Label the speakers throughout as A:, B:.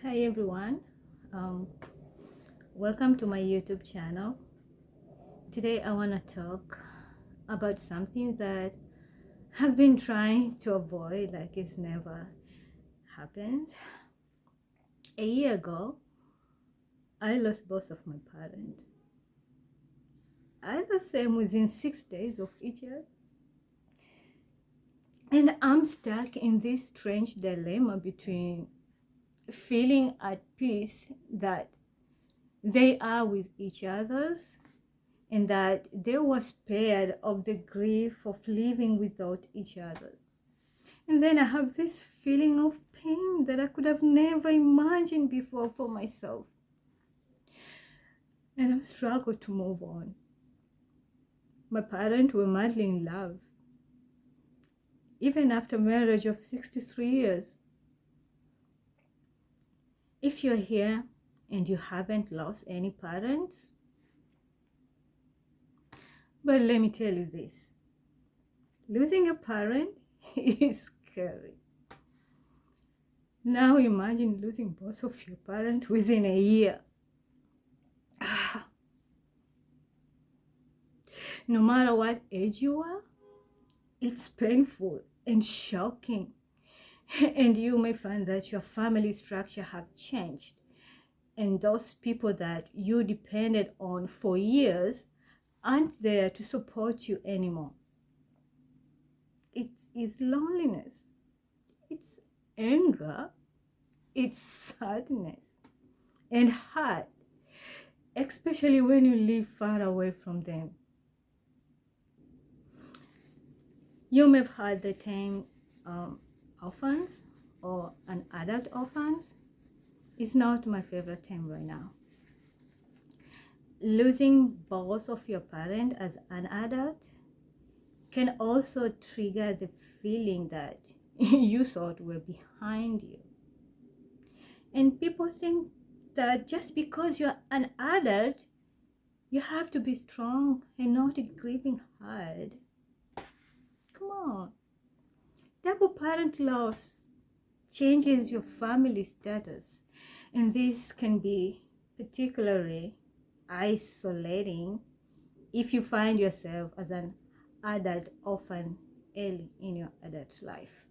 A: Hi everyone, um, welcome to my YouTube channel. Today I want to talk about something that I've been trying to avoid, like it's never happened. A year ago, I lost both of my parents. I lost them within 6 days of each other. And I'm stuck in this strange dilemma between feeling at peace that they are with each other's and that they were spared of the grief of living without each other. And then I have this feeling of pain that I could have never imagined before for myself. And I struggle to move on. My parents were madly in love, even after marriage of 63 years. If you're here and you haven't lost any parents, but let me tell you this, losing a parent is scary. Now imagine losing both of your parents within a year. No matter what age you are, it's painful and shocking. And you may find that your family structure have changed. And those people that you depended on for years aren't there to support you anymore. It is loneliness. It's anger. It's sadness and hurt, especially when you live far away from them. You may have heard the term orphans or an adult orphans. It's not my favorite term right now. Losing both of your parents as an adult can also trigger the feeling that you thought were behind you. And people think that just because you're an adult, you have to be strong and not grieving hard. Come on. Double parent loss changes your family status, and this can be particularly isolating if you find yourself as an adult orphan early in your adult life.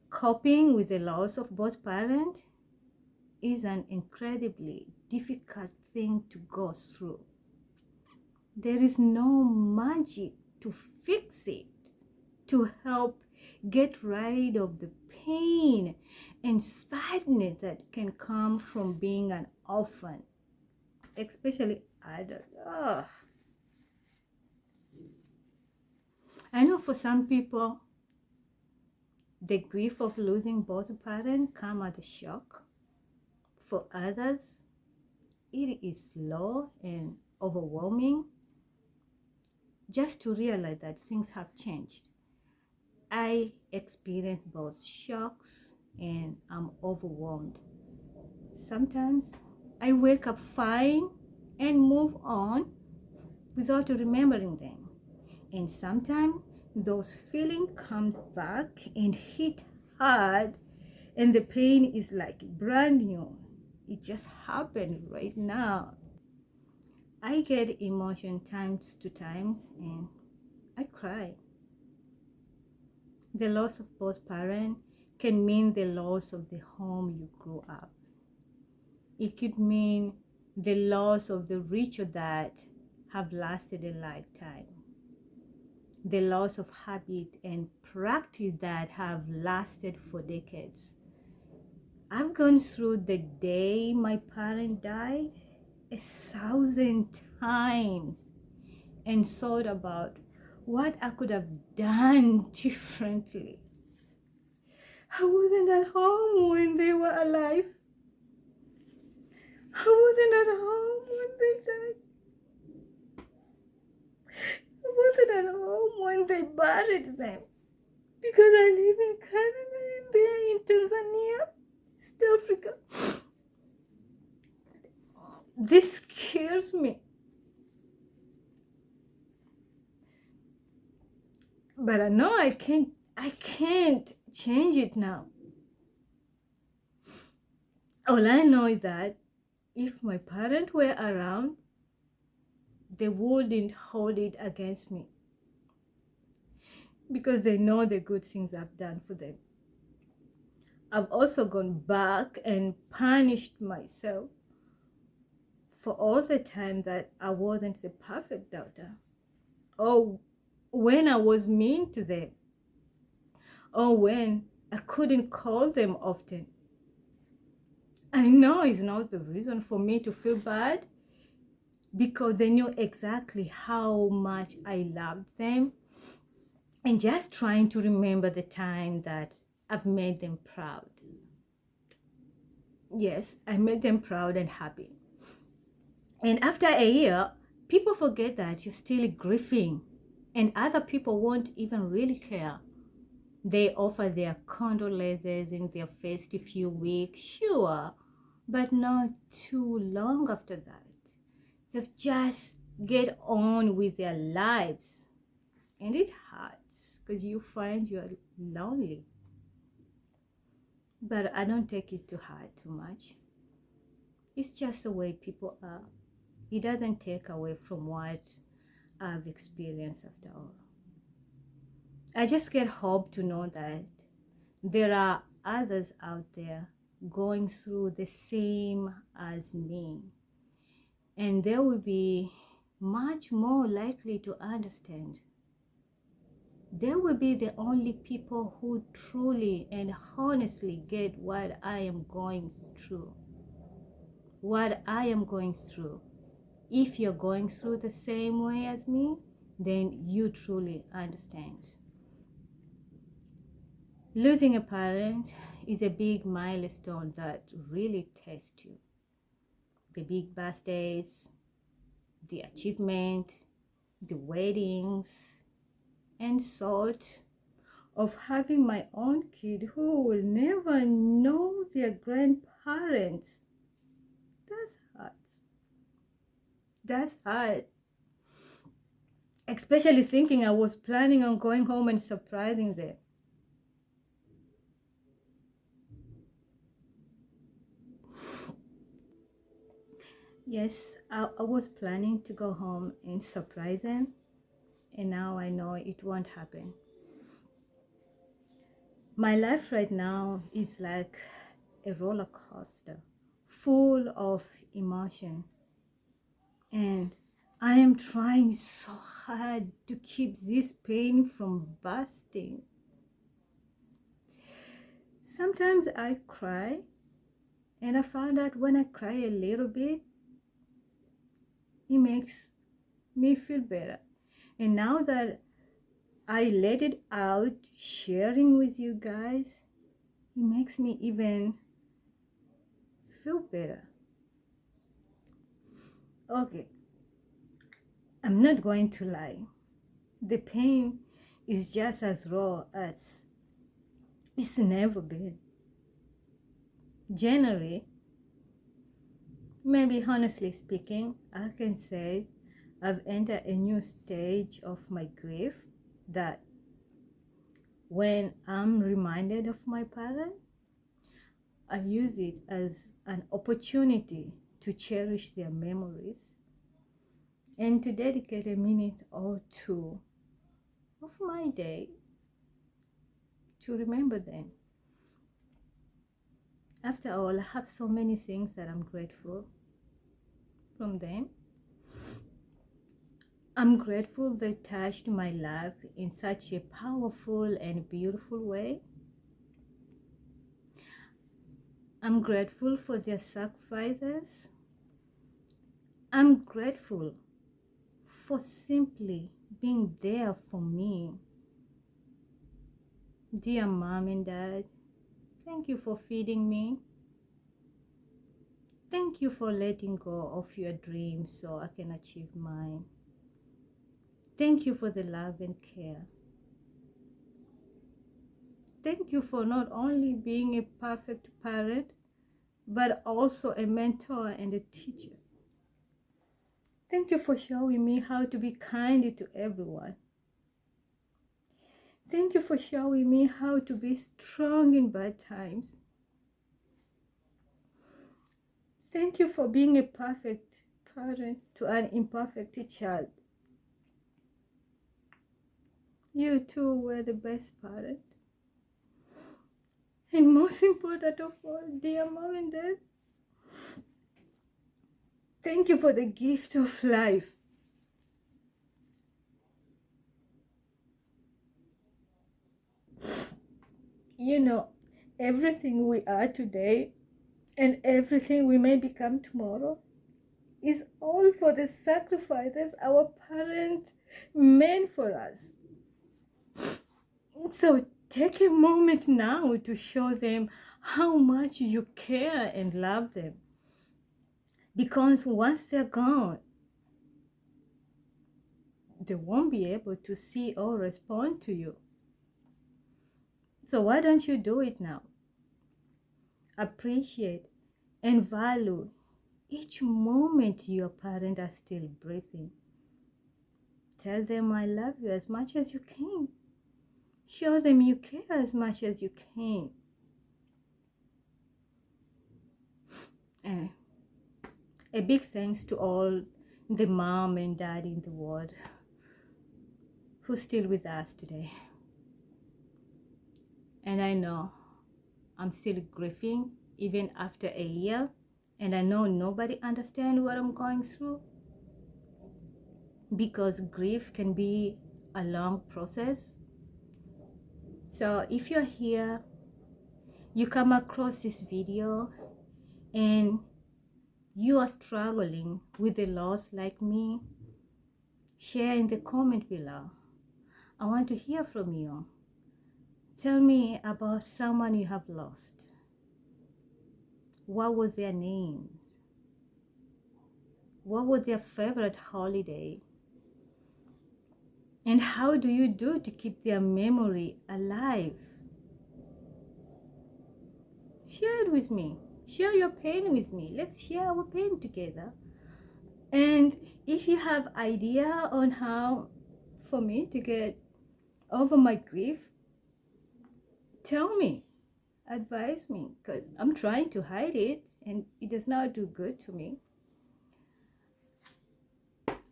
A: Coping with the loss of both parents is an incredibly difficult thing to go through. There is no magic to fix it, to help get rid of the pain and sadness that can come from being an orphan, especially adult. Ugh. I know for some people, the grief of losing both parents comes as a shock. For others, it is slow and overwhelming just to realize that things have changed. I experience both shocks and I'm overwhelmed. Sometimes I wake up fine and move on without remembering them. And sometimes those feelings comes back and hit hard and the pain is like brand new. It just happened right now. I get emotion times to times and I cry. The loss of both parents can mean the loss of the home you grew up. It could mean the loss of the ritual that have lasted a lifetime. The loss of habit and practice that have lasted for decades. I've gone through the day my parent died 1,000 times and thought about what I could have done differently. I wasn't at home when they were alive. I wasn't at home when they died. I wasn't at home when they buried them. Because I live in Canada and they're in Tanzania, East Africa. This scares me. But I know I can't change it now. All I know is that if my parents were around, they wouldn't hold it against me because they know the good things I've done for them. I've also gone back and punished myself for all the time that I wasn't the perfect daughter, or when I was mean to them, or when I couldn't call them often. I know it's not the reason for me to feel bad because they knew exactly how much I loved them, and just trying to remember the time that I've made them proud. Yes, I made them proud and happy. And after a year, people forget that you're still grieving, and other people won't even really care. They offer their condolences in their first few weeks, sure, but not too long after that. They just get on with their lives. And it hurts because you find you're lonely. But I don't take it to heart too much. It's just the way people are. It doesn't take away from what I've experienced after all. I just get hope to know that there are others out there going through the same as me, and they will be much more likely to understand. They will be the only people who truly and honestly get what I am going through. What I am going through. If you're going through the same way as me, then you truly understand. Losing a parent is a big milestone that really tests you. The big birthdays, the achievement, the weddings, and thought of having my own kid who will never know their grandparents. That's hard. That's hard. Especially thinking I was planning on going home and surprising them. Yes, I was planning to go home and surprise them, and now I know it won't happen. My life right now is like a roller coaster, full of emotion, and I am trying so hard to keep this pain from bursting. Sometimes I cry, and I found out when I cry a little bit, it makes me feel better. And now that I let it out, sharing with you guys, it makes me even feel better. Okay, I'm not going to lie. The pain is just as raw as it's never been. Generally, maybe honestly speaking, I can say I've entered a new stage of my grief that when I'm reminded of my parent, I use it as an opportunity to cherish their memories and to dedicate a minute or two of my day to remember them. After all, I have so many things that I'm grateful from them. I'm grateful they touched my life in such a powerful and beautiful way. I'm grateful for their sacrifices. I'm grateful for simply being there for me. Dear mom and dad, thank you for feeding me. Thank you for letting go of your dreams so I can achieve mine. Thank you for the love and care. Thank you for not only being a perfect parent, but also a mentor and a teacher. Thank you for showing me how to be kind to everyone. Thank you for showing me how to be strong in bad times. Thank you for being a perfect parent to an imperfect child. You too were the best parent. And most important of all, dear mom and dad, thank you for the gift of life. You know, everything we are today and everything we may become tomorrow is all for the sacrifices our parents made for us. So take a moment now to show them how much you care and love them. Because once they're gone, they won't be able to see or respond to you. So why don't you do it now? Appreciate and value each moment your parents are still breathing. Tell them I love you as much as you can. Show them you care as much as you can. A big thanks to all the mom and dad in the world who's still with us today. And I know I'm still grieving even after a year, and I know nobody understands what I'm going through, because grief can be a long process. So if you're here, you come across this video and you are struggling with a loss like me, share in the comment below. I want to hear from you. Tell me about someone you have lost. What was their names? What was their favorite holiday? And how do you do to keep their memory alive? Share it with me. Share your pain with me. Let's share our pain together. And if you have idea on how for me to get over my grief, tell me. Advise me, because I'm trying to hide it and it does not do good to me.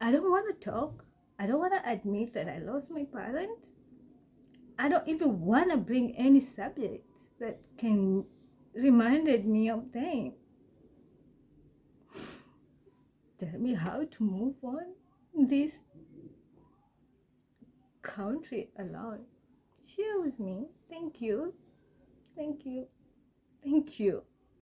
A: I don't want to talk. I don't want to admit that I lost my parent. I don't even want to bring any subjects that can reminded me of them. Tell me how to move on in this country alone. Share with me. Thank you. Thank you. Thank you.